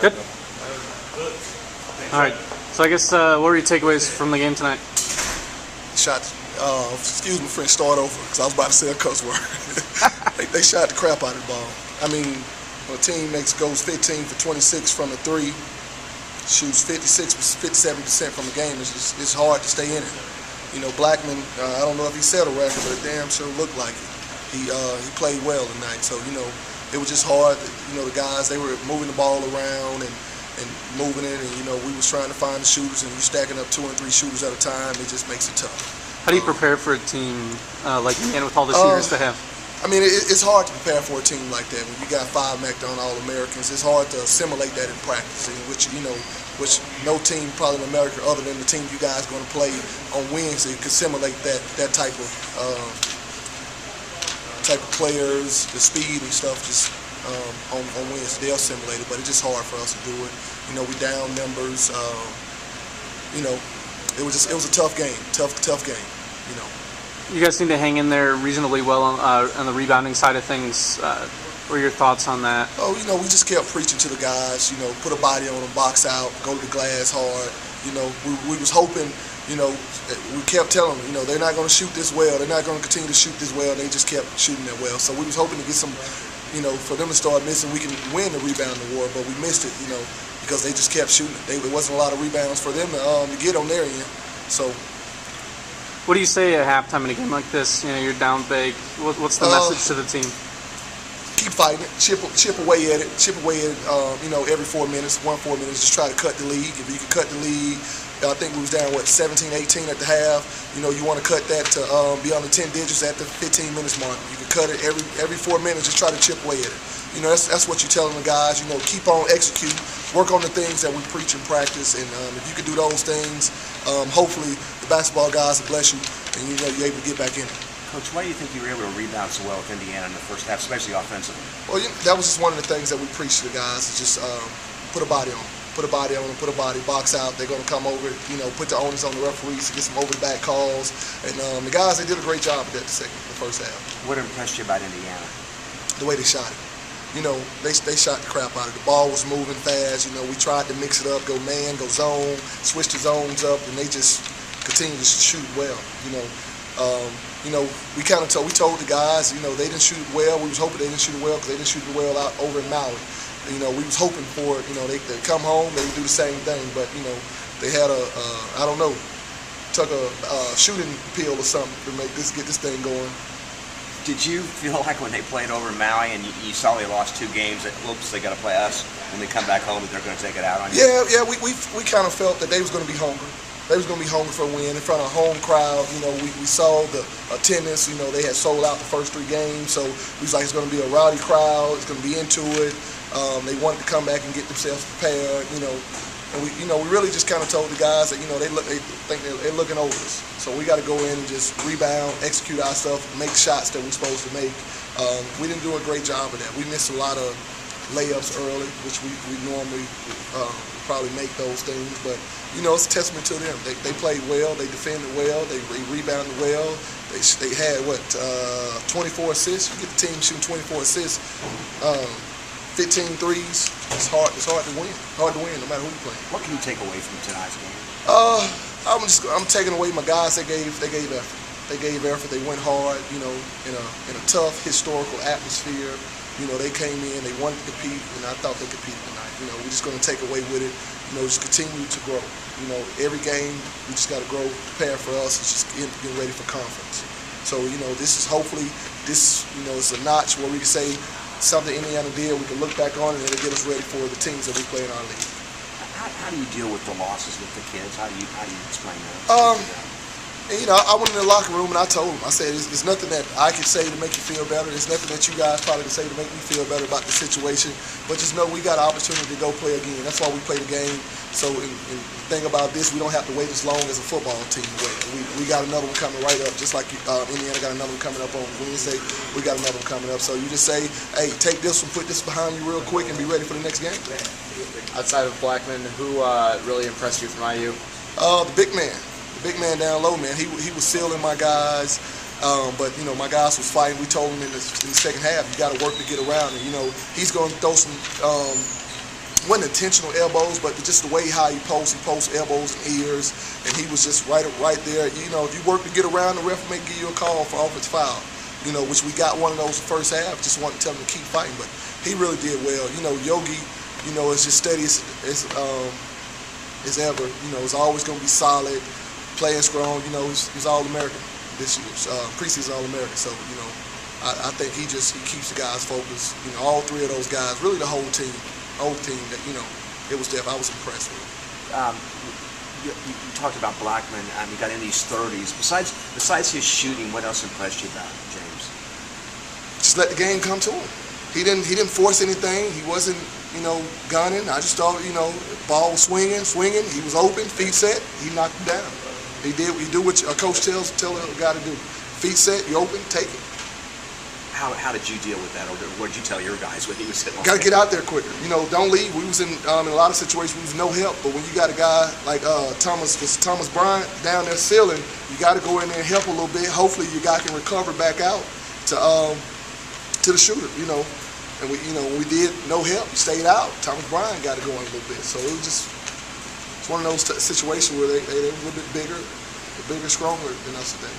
Good. All right. So I guess what were your takeaways from the game tonight? Shot. Excuse me, French. Start over because I was about to say a cuss word. they shot the crap out of the ball. I mean, when a team goes 15 for 26 from the three, shoots 57% from the game, it's hard to stay in it. You know, Blackman, I don't know if he set a record, but it damn sure looked like it. He played well tonight, so, you know, it was just hard. You know, the guys, they were moving the ball around and moving it, and, you know, we was trying to find the shooters, and you stacking up 2 and 3 shooters at a time, it just makes it tough. How do you prepare for a team like Indiana with all the shooters to have? I mean, it's hard to prepare for a team like that when you got 5 McDonald All-Americans. It's hard to assimilate that in practice, which no team probably in America other than the team you guys going to play on Wednesday could assimilate that type of players, the speed and stuff. Just on Wednesday they'll assimilate it, but it's just hard for us to do it. You know, we down numbers. You know, it was a tough game, tough game. You know. You guys seem to hang in there reasonably well on the rebounding side of things. What are your thoughts on that? Oh, you know, we just kept preaching to the guys, you know, put a body on them, box out, go to the glass hard. You know, we was hoping, you know, we kept telling them, you know, they're not going to shoot this well. They're not going to continue to shoot this well. They just kept shooting that well. So we was hoping to get some, you know, for them to start missing, we can win the rebounding award, but we missed it, you know, because they just kept shooting. There wasn't a lot of rebounds for them to get on their end. So. What do you say at halftime in a game like this? You know, you're down big. What's the message to the team? Keep fighting it, chip away at it, you know, every 4 minutes, 4 minutes, just try to cut the lead. If you can cut the lead, I think we was down, 17, 18 at the half. You know, you want to cut that to be under 10 digits at the 15 minutes mark. You can cut it every 4 minutes, just try to chip away at it. You know, that's what you're telling the guys, you know, keep on execute, work on the things that we preach in practice, and if you can do those things, hopefully the basketball guys will bless you, and you know, you're able to get back in it. Coach, why do you think you were able to rebound so well with Indiana in the first half, especially offensively? Well, that was just one of the things that we preach to the guys, is just put a body on them. Put a body on them, put a body, box out. They're going to come over, you know, put the onus on the referees to get some over-the-back calls. And the guys, they did a great job at that the first half. What impressed you about Indiana? The way they shot it. You know, they shot the crap out of it. The ball was moving fast. You know, we tried to mix it up, go man, go zone, switch the zones up, and they just continued to shoot well, you know. You know, we told the guys, you know, they didn't shoot it well. We was hoping they didn't shoot it well because they didn't shoot it well out over in Maui. You know, we was hoping for it. You know, they come home, they would do the same thing. But you know, they had I don't know, took a shooting pill or something to get this thing going. Did you feel like when they played over in Maui and you saw they lost 2 games that, oops, they got to play us when they come back home that they're going to take it out on you? Yeah, we kind of felt that they was going to be hungry. They was going to be hungry for a win in front of a home crowd. You know, we saw the attendance. You know, they had sold out the first 3 games, so we was like, it's going to be a rowdy crowd. It's going to be into it. They wanted to come back and get themselves prepared. You know, we really just kind of told the guys that, you know, they think they're looking over us. So we got to go in and just rebound, execute our stuff, make shots that we're supposed to make. We didn't do a great job of that. We missed a lot of layups early, which we normally probably make those things, but you know, it's a testament to them. They played well, they defended well, they rebounded well. They had 24 assists. You get the team shooting 24 assists, 15 threes. It's hard to win. Hard to win no matter who you're playing. What can you take away from tonight's game? I'm taking away my guys. They gave effort. They gave effort. They went hard. You know, in a tough historical atmosphere. You know, they came in, they wanted to compete, and I thought they competed tonight. You know, we're just going to take away with it. You know, just continue to grow. You know, every game we just got to grow, prepare for us. It's just getting ready for conference. So, you know, this is hopefully you know, it's a notch where we can say something Indiana did. We can look back on it and it'll get us ready for the teams that we play in our league. How do you deal with the losses with the kids? How do you explain that? And, you know, I went in the locker room and I told them, I said, there's nothing that I can say to make you feel better. There's nothing that you guys probably can say to make me feel better about the situation. But just know we got an opportunity to go play again. That's why we play the game. So the thing about this, we don't have to wait as long as a football team wait. We got another one coming right up, just like Indiana got another one coming up on Wednesday. We got another one coming up. So you just say, hey, take this one, put this behind you real quick, and be ready for the next game. Outside of Blackman, who really impressed you from IU? The big man. Big man down low, man. He was sealing my guys, but you know my guys was fighting. We told him in the second half, you got to work to get around, and you know he's going to throw some wasn't intentional elbows, but just the way how he posts elbows and ears, and he was just right there. You know, if you work to get around, the ref may give you a call for offensive foul. You know, which we got one of those the first half. Just wanted to tell him to keep fighting, but he really did well. You know, Yogi, you know, is just steady as ever. You know, is always going to be solid, playing strong. You know, he's All-American this year, preseason All-American. So, you know, I think he keeps the guys focused. You know, all three of those guys, really the whole team that, you know, it was I was impressed with. You talked about Blackman. He got in these 30s. Besides his shooting, what else impressed you about James? Just let the game come to him. He didn't force anything. He wasn't, you know, gunning. I just thought, you know, ball was swinging. He was open, feet set. He knocked him down. He do what a coach tell a guy to do. Feet set, you open, take it. How did you deal with that, or what did you tell your guys when he was sitting on? Got to get out there quicker. You know, don't leave. We was in a lot of situations we was no help, but when you got a guy like Thomas Bryant down there sealing, you got to go in there and help a little bit. Hopefully, your guy can recover back out to the shooter. You know, and when we did no help, we stayed out. Thomas Bryant got to go in a little bit. So it was just one of those situations where they were a little bit bigger, stronger than us today.